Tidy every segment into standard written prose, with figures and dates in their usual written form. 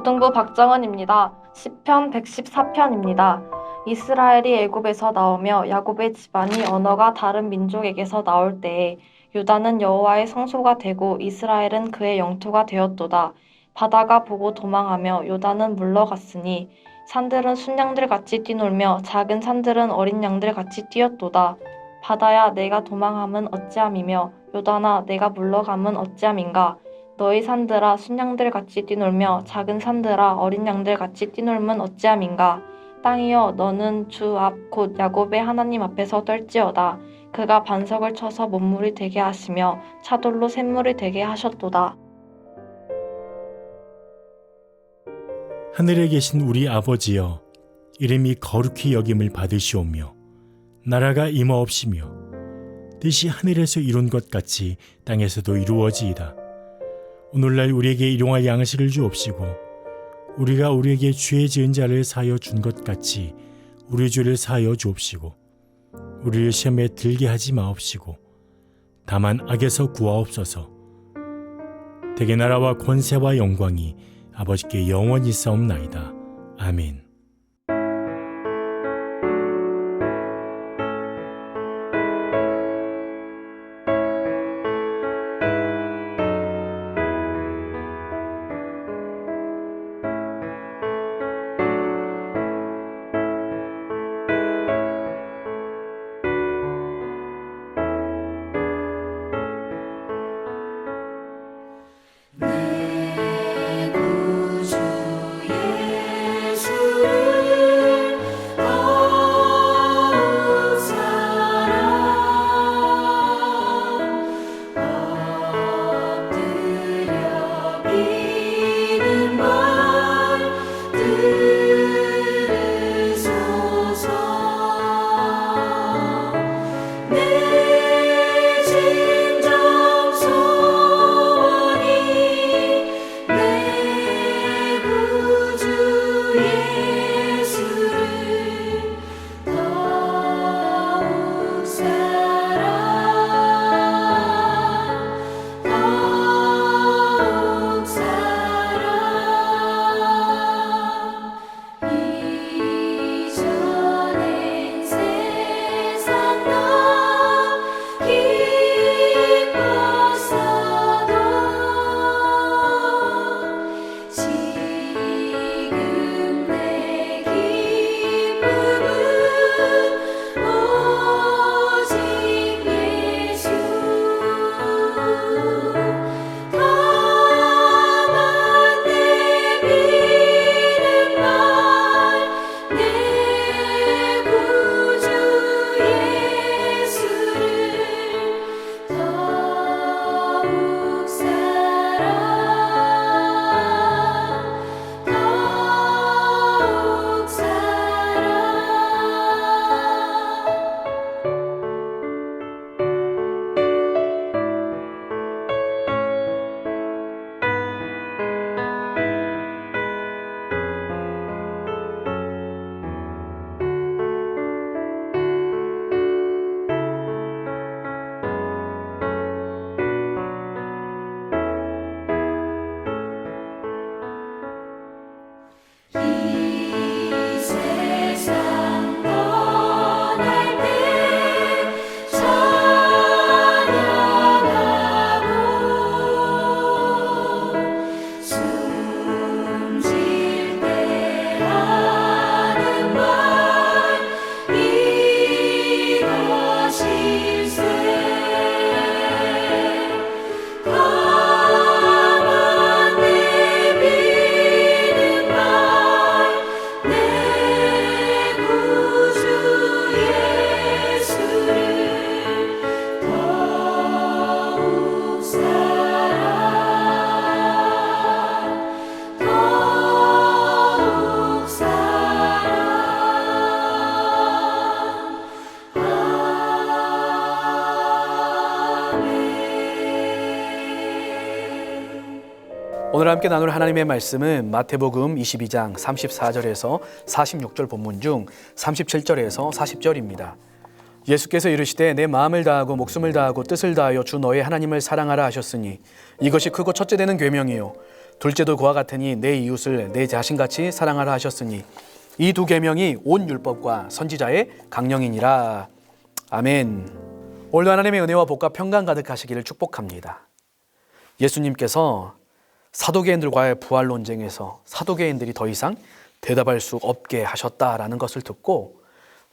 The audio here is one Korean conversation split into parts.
고등부 박정은입니다. 시편 114편입니다. 이스라엘이 애굽에서 나오며 야곱의 집안이 언어가 다른 민족에게서 나올 때에 유다는 여호와의 성소가 되고 이스라엘은 그의 영토가 되었도다. 바다가 보고 도망하며 요단은 물러갔으니 산들은 순양들 같이 뛰놀며 작은 산들은 어린 양들 같이 뛰었도다. 바다야 내가 도망함은 어찌함이며 요단아 내가 물러감은 어찌함인가. 너희 산들아 순양들 같이 뛰놀며 작은 산들아 어린 양들 같이 뛰놀면 어찌함인가. 땅이여 너는 주 앞 곧 야곱의 하나님 앞에서 떨지어다. 그가 반석을 쳐서 못물이 되게 하시며 차돌로 샘물이 되게 하셨도다. 하늘에 계신 우리 아버지여, 이름이 거룩히 여김을 받으시오며 나라가 임하옵시며 뜻이 하늘에서 이룬 것 같이 땅에서도 이루어지이다. 오늘날 우리에게 일용할 양식을 주옵시고 우리가 우리에게 죄 지은 자를 사하여 준 것 같이 우리 죄를 사하여 주옵시고 우리를 시험에 들게 하지 마옵시고 다만 악에서 구하옵소서. 대개 나라와 권세와 영광이 아버지께 영원히 싸움나이다. 아멘. 오늘 함께 나눌 하나님의 말씀은 마태복음 22장 34절에서 46절 본문 중 37절에서 40절입니다. 예수께서 이르시되 내 마음을 다하고 목숨을 다하고 뜻을 다하여 주 너의 하나님을 사랑하라 하셨으니 이것이 크고 첫째 되는 계명이요 둘째도 그와 같으니 내 이웃을 내 자신같이 사랑하라 하셨으니 이 두 계명이 온 율법과 선지자의 강령이니라. 아멘. 오늘도 하나님의 은혜와 복과 평강 가득하시기를 축복합니다. 예수님께서 사두개인들과의 부활 논쟁에서 사두개인들이 더 이상 대답할 수 없게 하셨다라는 것을 듣고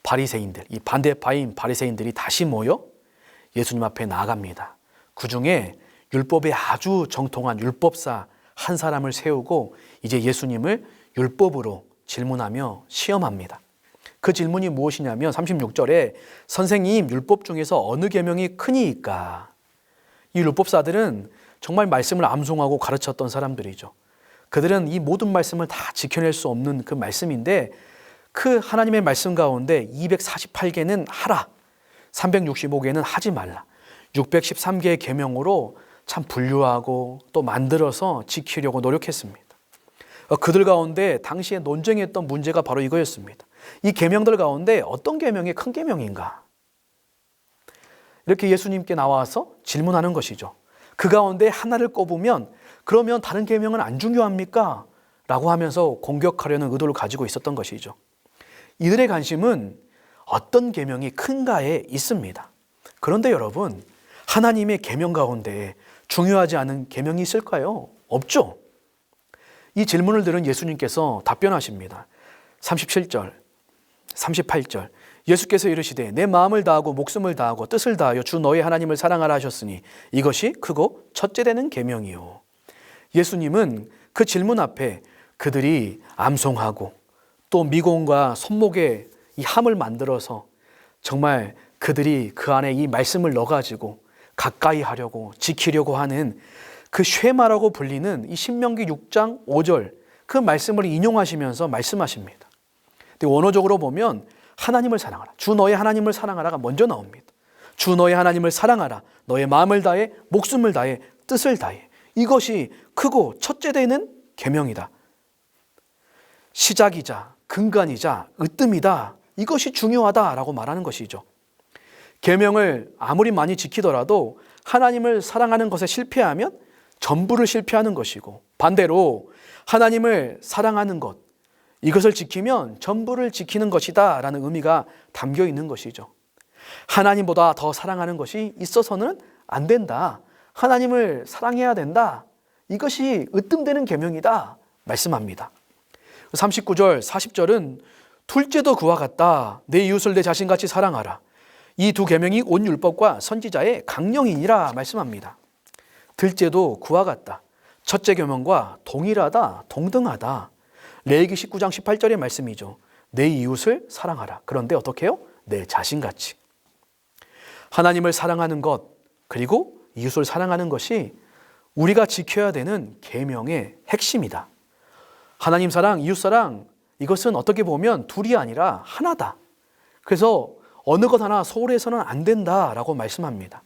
바리새인들, 이 반대파인 바리새인들이 다시 모여 예수님 앞에 나아갑니다. 그 중에 율법에 아주 정통한 율법사 한 사람을 세우고 이제 예수님을 율법으로 질문하며 시험합니다. 그 질문이 무엇이냐면 36절에 선생님, 율법 중에서 어느 계명이 크니이까? 이 율법사들은 정말 말씀을 암송하고 가르쳤던 사람들이죠. 그들은 이 모든 말씀을 다 지켜낼 수 없는 그 말씀인데 그 하나님의 말씀 가운데 248개는 하라, 365개는 하지 말라, 613개의 계명으로 참 분류하고 또 만들어서 지키려고 노력했습니다. 그들 가운데 당시에 논쟁했던 문제가 바로 이거였습니다. 이 계명들 가운데 어떤 계명이 큰 계명인가? 이렇게 예수님께 나와서 질문하는 것이죠. 그 가운데 하나를 꼽으면 그러면 다른 계명은 안 중요합니까? 라고 하면서 공격하려는 의도를 가지고 있었던 것이죠. 이들의 관심은 어떤 계명이 큰가에 있습니다. 그런데 여러분, 하나님의 계명 가운데 중요하지 않은 계명이 있을까요? 없죠. 이 질문을 들은 예수님께서 답변하십니다. 37절, 38절. 예수께서 이르시되 내 마음을 다하고 목숨을 다하고 뜻을 다하여 주 너의 하나님을 사랑하라 하셨으니 이것이 크고 첫째 되는 계명이요. 예수님은 그 질문 앞에 그들이 암송하고 또 미공과 손목에 이 함을 만들어서 정말 그들이 그 안에 이 말씀을 넣어가지고 가까이 하려고 지키려고 하는 그 쉐마라고 불리는 이 신명기 6장 5절 그 말씀을 인용하시면서 말씀하십니다. 근데 원어적으로 보면 하나님을 사랑하라, 주 너의 하나님을 사랑하라가 먼저 나옵니다. 주 너의 하나님을 사랑하라, 너의 마음을 다해 목숨을 다해 뜻을 다해, 이것이 크고 첫째 되는 계명이다. 시작이자 근간이자 으뜸이다. 이것이 중요하다라고 말하는 것이죠. 계명을 아무리 많이 지키더라도 하나님을 사랑하는 것에 실패하면 전부를 실패하는 것이고, 반대로 하나님을 사랑하는 것, 이것을 지키면 전부를 지키는 것이다 라는 의미가 담겨 있는 것이죠. 하나님보다 더 사랑하는 것이 있어서는 안 된다. 하나님을 사랑해야 된다. 이것이 으뜸되는 계명이다 말씀합니다. 39절, 40절은 둘째도 그와 같다. 내 이웃을 내 자신같이 사랑하라. 이 두 계명이 온 율법과 선지자의 강령이니라 말씀합니다. 둘째도 그와 같다. 첫째 계명과 동일하다, 동등하다. 레위기 19장 18절의 말씀이죠. 내 이웃을 사랑하라. 그런데 어떻게 해요? 내 자신같이. 하나님을 사랑하는 것, 그리고 이웃을 사랑하는 것이 우리가 지켜야 되는 계명의 핵심이다. 하나님 사랑, 이웃 사랑, 이것은 어떻게 보면 둘이 아니라 하나다. 그래서 어느 것 하나 소홀해서는 안 된다라고 말씀합니다.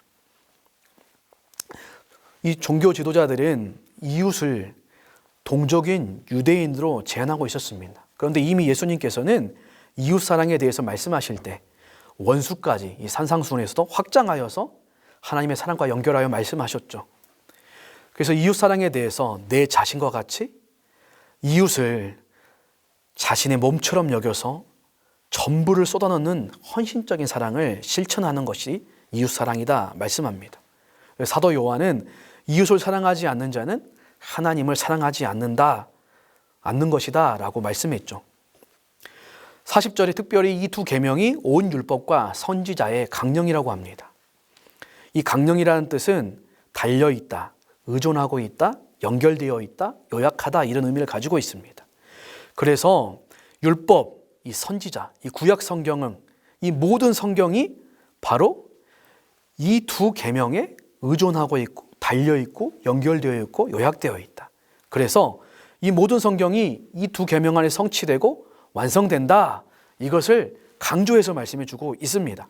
이 종교 지도자들은 이웃을 동족인 유대인으로 제한하고 있었습니다. 그런데 이미 예수님께서는 이웃 사랑에 대해서 말씀하실 때 원수까지 이 산상수훈에서도 확장하여서 하나님의 사랑과 연결하여 말씀하셨죠. 그래서 이웃 사랑에 대해서 내 자신과 같이 이웃을 자신의 몸처럼 여겨서 전부를 쏟아넣는 헌신적인 사랑을 실천하는 것이 이웃 사랑이다 말씀합니다. 사도 요한은 이웃을 사랑하지 않는 자는 하나님을 사랑하지 않는 것이다 라고 말씀했죠. 40절에 특별히 이 두 계명이 온 율법과 선지자의 강령이라고 합니다. 이 강령이라는 뜻은 달려있다, 의존하고 있다, 연결되어 있다, 요약하다 이런 의미를 가지고 있습니다. 그래서 율법, 이 선지자, 이 구약 성경은 이 모든 성경이 바로 이 두 계명에 의존하고 있고 달려있고 연결되어 있고 요약되어 있다. 그래서 이 모든 성경이 이 두 계명 안에 성취되고 완성된다. 이것을 강조해서 말씀해 주고 있습니다.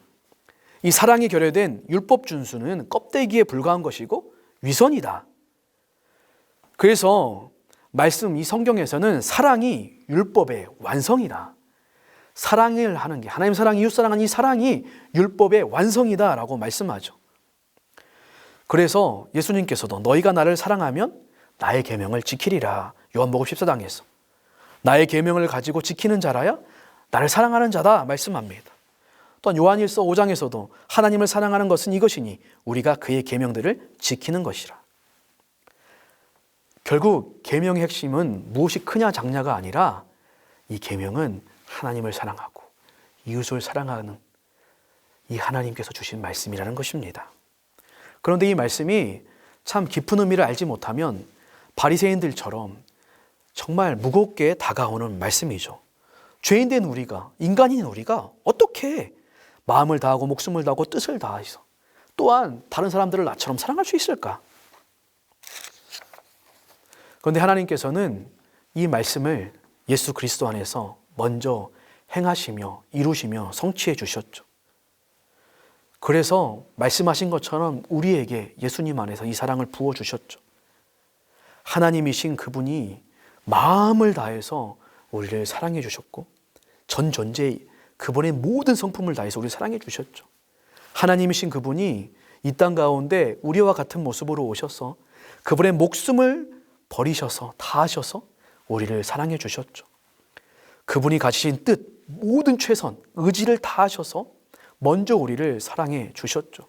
이 사랑이 결여된 율법 준수는 껍데기에 불과한 것이고 위선이다. 그래서 말씀 이 성경에서는 사랑이 율법의 완성이다. 사랑을 하는 게 하나님 사랑, 이웃 사랑하는 이 사랑이 율법의 완성이다 라고 말씀하죠. 그래서 예수님께서도 너희가 나를 사랑하면 나의 계명을 지키리라. 요한복음 14장에서 나의 계명을 가지고 지키는 자라야 나를 사랑하는 자다 말씀합니다. 또한 요한일서 5장에서도 하나님을 사랑하는 것은 이것이니 우리가 그의 계명들을 지키는 것이라. 결국 계명의 핵심은 무엇이 크냐 작냐가 아니라 이 계명은 하나님을 사랑하고 이웃을 사랑하는 이 하나님께서 주신 말씀이라는 것입니다. 그런데 이 말씀이 참 깊은 의미를 알지 못하면 바리새인들처럼 정말 무겁게 다가오는 말씀이죠. 죄인된 우리가, 인간인 우리가 어떻게 마음을 다하고 목숨을 다하고 뜻을 다해서 또한 다른 사람들을 나처럼 사랑할 수 있을까? 그런데 하나님께서는 이 말씀을 예수 그리스도 안에서 먼저 행하시며 이루시며 성취해 주셨죠. 그래서 말씀하신 것처럼 우리에게 예수님 안에서 이 사랑을 부어주셨죠. 하나님이신 그분이 마음을 다해서 우리를 사랑해 주셨고 전 존재 그분의 모든 성품을 다해서 우리를 사랑해 주셨죠. 하나님이신 그분이 이 땅 가운데 우리와 같은 모습으로 오셔서 그분의 목숨을 버리셔서 다하셔서 우리를 사랑해 주셨죠. 그분이 가지신 뜻, 모든 최선, 의지를 다하셔서 먼저 우리를 사랑해 주셨죠.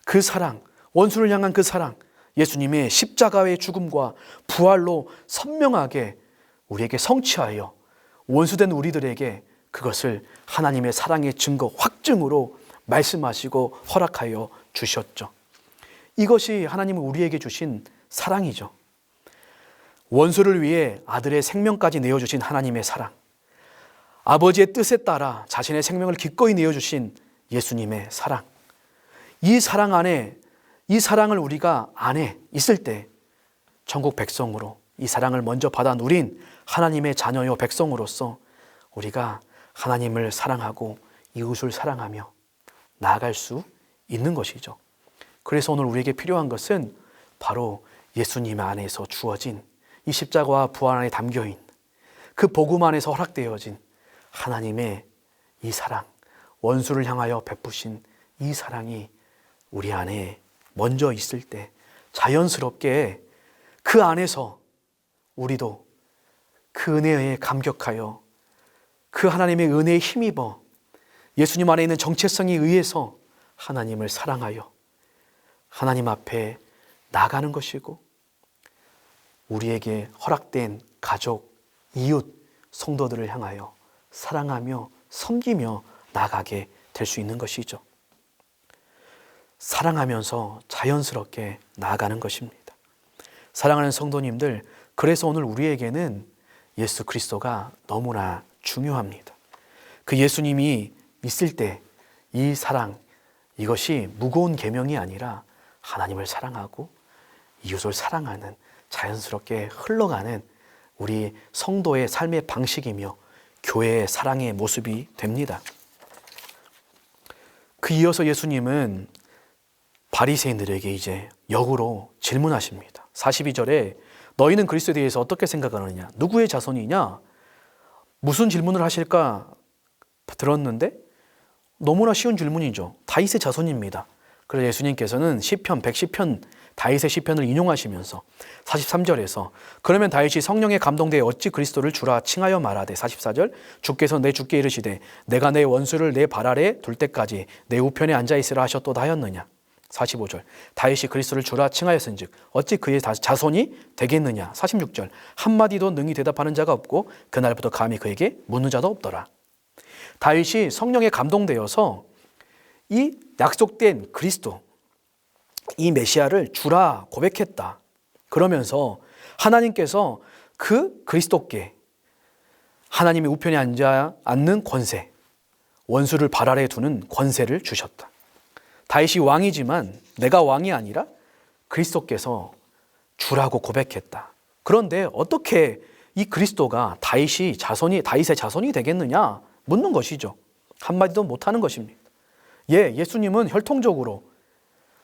그 사랑, 원수를 향한 그 사랑, 예수님의 십자가의 죽음과 부활로 선명하게 우리에게 성취하여 원수된 우리들에게 그것을 하나님의 사랑의 증거, 확증으로 말씀하시고 허락하여 주셨죠. 이것이 하나님은 우리에게 주신 사랑이죠. 원수를 위해 아들의 생명까지 내어주신 하나님의 사랑, 아버지의 뜻에 따라 자신의 생명을 기꺼이 내어주신 예수님의 사랑, 이 사랑 안에, 이 사랑을 우리가 안에 있을 때 천국 백성으로 이 사랑을 먼저 받아 누린 하나님의 자녀요 백성으로서 우리가 하나님을 사랑하고 이웃을 사랑하며 나아갈 수 있는 것이죠. 그래서 오늘 우리에게 필요한 것은 바로 예수님 안에서 주어진 이 십자가와 부활 안에 담겨있는 그 복음 안에서 허락되어진 하나님의 이 사랑, 원수를 향하여 베푸신 이 사랑이 우리 안에 먼저 있을 때 자연스럽게 그 안에서 우리도 그 은혜에 감격하여 그 하나님의 은혜에 힘입어 예수님 안에 있는 정체성에 의해서 하나님을 사랑하여 하나님 앞에 나가는 것이고 우리에게 허락된 가족, 이웃, 성도들을 향하여 사랑하며 섬기며 나가게 될 수 있는 것이죠. 사랑하면서 자연스럽게 나아가는 것입니다. 사랑하는 성도님들, 그래서 오늘 우리에게는 예수 그리스도가 너무나 중요합니다. 그 예수님이 있을 때 이 사랑, 이것이 무거운 계명이 아니라 하나님을 사랑하고 이웃을 사랑하는 자연스럽게 흘러가는 우리 성도의 삶의 방식이며 교회의 사랑의 모습이 됩니다. 그 이어서 예수님은 바리새인들에게 이제 역으로 질문하십니다. 42절에 너희는 그리스도에 대해서 어떻게 생각하느냐? 누구의 자손이냐? 무슨 질문을 하실까 들었는데 너무나 쉬운 질문이죠. 다윗의 자손입니다. 그래서 예수님께서는 시편 110편 다윗의 시편을 인용하시면서 43절에서 그러면 다윗이 성령에 감동되어 어찌 그리스도를 주라 칭하여 말하되 44절 주께서 내 주께 이르시되 내가 내 원수를 내 발 아래 둘 때까지 내 우편에 앉아 있으라 하셨도다 하였느냐. 45절 다윗이 그리스도를 주라 칭하였은즉 어찌 그의 자손이 되겠느냐. 46절 한마디도 능히 대답하는 자가 없고 그날부터 감히 그에게 묻는 자도 없더라. 다윗이 성령에 감동되어서 이 약속된 그리스도, 이 메시아를 주라 고백했다. 그러면서 하나님께서 그 그리스도께 하나님의 우편에 앉는 권세, 원수를 발 아래에 두는 권세를 주셨다. 다윗이 왕이지만 내가 왕이 아니라 그리스도께서 주라고 고백했다. 그런데 어떻게 이 그리스도가 다윗의 자손이 되겠느냐 묻는 것이죠. 한마디도 못하는 것입니다. 예수님은 혈통적으로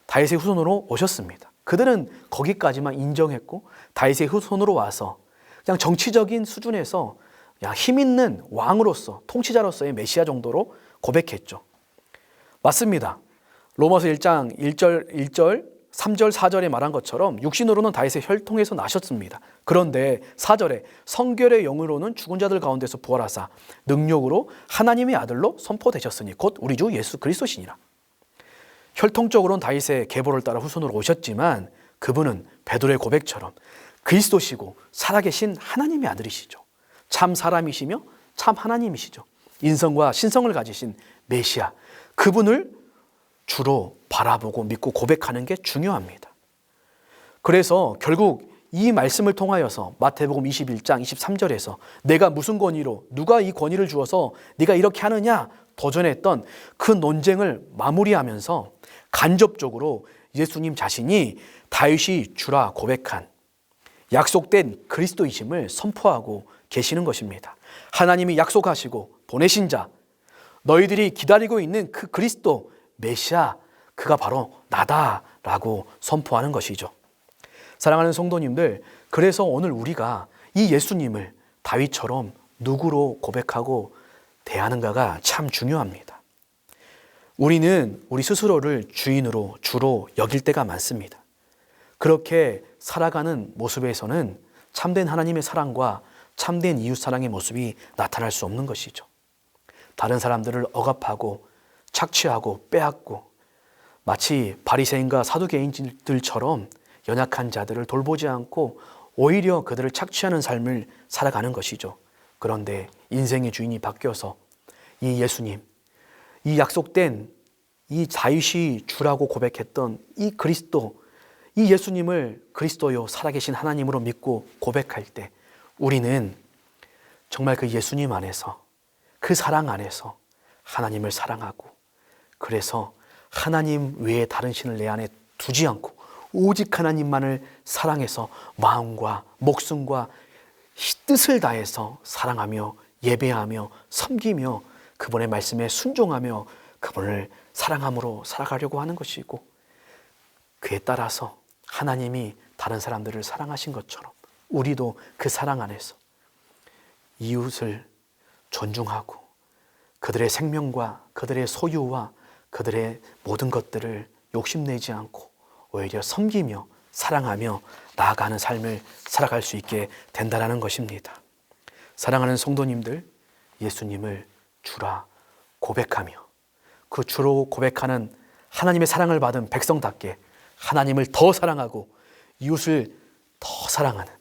다윗의 후손으로 오셨습니다. 그들은 거기까지만 인정했고 다윗의 후손으로 와서 그냥 정치적인 수준에서 그냥 힘 있는 왕으로서 통치자로서의 메시아 정도로 고백했죠. 맞습니다. 로마서 1장 1절 3절 4절에 말한 것처럼 육신으로는 다윗의 혈통에서 나셨습니다. 그런데 4절에 성결의 영으로는 죽은 자들 가운데서 부활하사 능력으로 하나님의 아들로 선포되셨으니 곧 우리 주 예수 그리스도시니라. 혈통적으로는 다윗의 계보를 따라 후손으로 오셨지만 그분은 베드로의 고백처럼 그리스도시고 살아계신 하나님의 아들이시죠. 참 사람이시며 참 하나님이시죠. 인성과 신성을 가지신 메시아, 그분을 주로 바라보고 믿고 고백하는 게 중요합니다. 그래서 결국 이 말씀을 통하여서 마태복음 21장 23절에서 내가 무슨 권위로, 누가 이 권위를 주어서 네가 이렇게 하느냐 도전했던 그 논쟁을 마무리하면서 간접적으로 예수님 자신이 다윗이 주라 고백한 약속된 그리스도이심을 선포하고 계시는 것입니다. 하나님이 약속하시고 보내신 자, 너희들이 기다리고 있는 그 그리스도 메시아, 그가 바로 나다라고 선포하는 것이죠. 사랑하는 성도님들, 그래서 오늘 우리가 이 예수님을 다윗처럼 누구로 고백하고 대하는가가 참 중요합니다. 우리는 우리 스스로를 주인으로, 주로 여길 때가 많습니다. 그렇게 살아가는 모습에서는 참된 하나님의 사랑과 참된 이웃사랑의 모습이 나타날 수 없는 것이죠. 다른 사람들을 억압하고 착취하고 빼앗고 마치 바리새인과 사두개인들처럼 연약한 자들을 돌보지 않고 오히려 그들을 착취하는 삶을 살아가는 것이죠. 그런데 인생의 주인이 바뀌어서 이 예수님, 이 약속된 이 다윗이 주라고 고백했던 이 그리스도, 이 예수님을 그리스도요 살아계신 하나님으로 믿고 고백할 때 우리는 정말 그 예수님 안에서, 그 사랑 안에서 하나님을 사랑하고, 그래서 하나님 외에 다른 신을 내 안에 두지 않고 오직 하나님만을 사랑해서 마음과 목숨과 뜻을 다해서 사랑하며 예배하며 섬기며 그분의 말씀에 순종하며 그분을 사랑함으로 살아가려고 하는 것이고, 그에 따라서 하나님이 다른 사람들을 사랑하신 것처럼 우리도 그 사랑 안에서 이웃을 존중하고 그들의 생명과 그들의 소유와 그들의 모든 것들을 욕심내지 않고 오히려 섬기며 사랑하며 나아가는 삶을 살아갈 수 있게 된다는 것입니다. 사랑하는 성도님들, 예수님을 주라 고백하며 그 주로 고백하는 하나님의 사랑을 받은 백성답게 하나님을 더 사랑하고 이웃을 더 사랑하는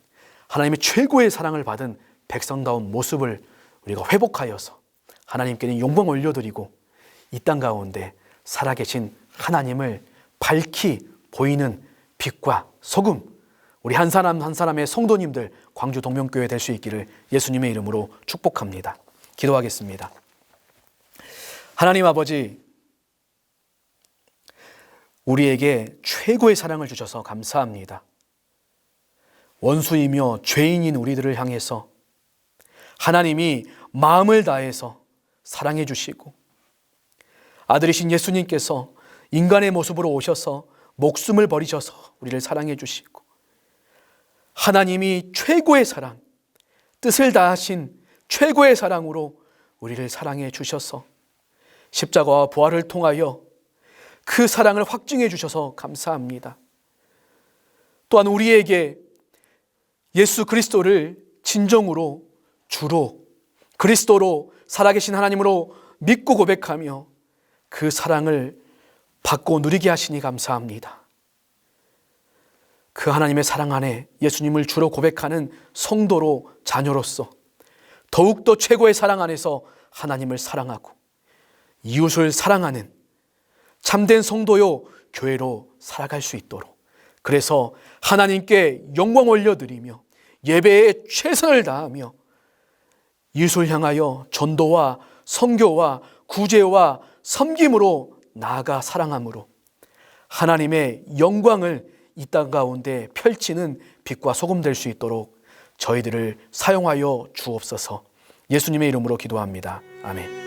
하나님의 최고의 사랑을 받은 백성다운 모습을 우리가 회복하여서 하나님께는 영광 올려드리고 이 땅 가운데 살아계신 하나님을 밝히 보이는 빛과 소금, 우리 한 사람 한 사람의 성도님들 광주 동명교회 될 수 있기를 예수님의 이름으로 축복합니다. 기도하겠습니다. 하나님 아버지, 우리에게 최고의 사랑을 주셔서 감사합니다. 원수이며 죄인인 우리들을 향해서 하나님이 마음을 다해서 사랑해 주시고 아들이신 예수님께서 인간의 모습으로 오셔서 목숨을 버리셔서 우리를 사랑해 주시고 하나님이 최고의 사랑, 뜻을 다하신 최고의 사랑으로 우리를 사랑해 주셔서 십자가와 부활을 통하여 그 사랑을 확증해 주셔서 감사합니다. 또한 우리에게 예수 그리스도를 진정으로 주로 그리스도로 살아계신 하나님으로 믿고 고백하며 그 사랑을 받고 누리게 하시니 감사합니다. 그 하나님의 사랑 안에 예수님을 주로 고백하는 성도로 자녀로서 더욱더 최고의 사랑 안에서 하나님을 사랑하고 이웃을 사랑하는 참된 성도요 교회로 살아갈 수 있도록, 그래서 하나님께 영광 올려드리며 예배에 최선을 다하며 이웃을 향하여 전도와 선교와 구제와 섬김으로 나아가 사랑함으로 하나님의 영광을 이 땅 가운데 펼치는 빛과 소금 될 수 있도록 저희들을 사용하여 주옵소서. 예수님의 이름으로 기도합니다. 아멘.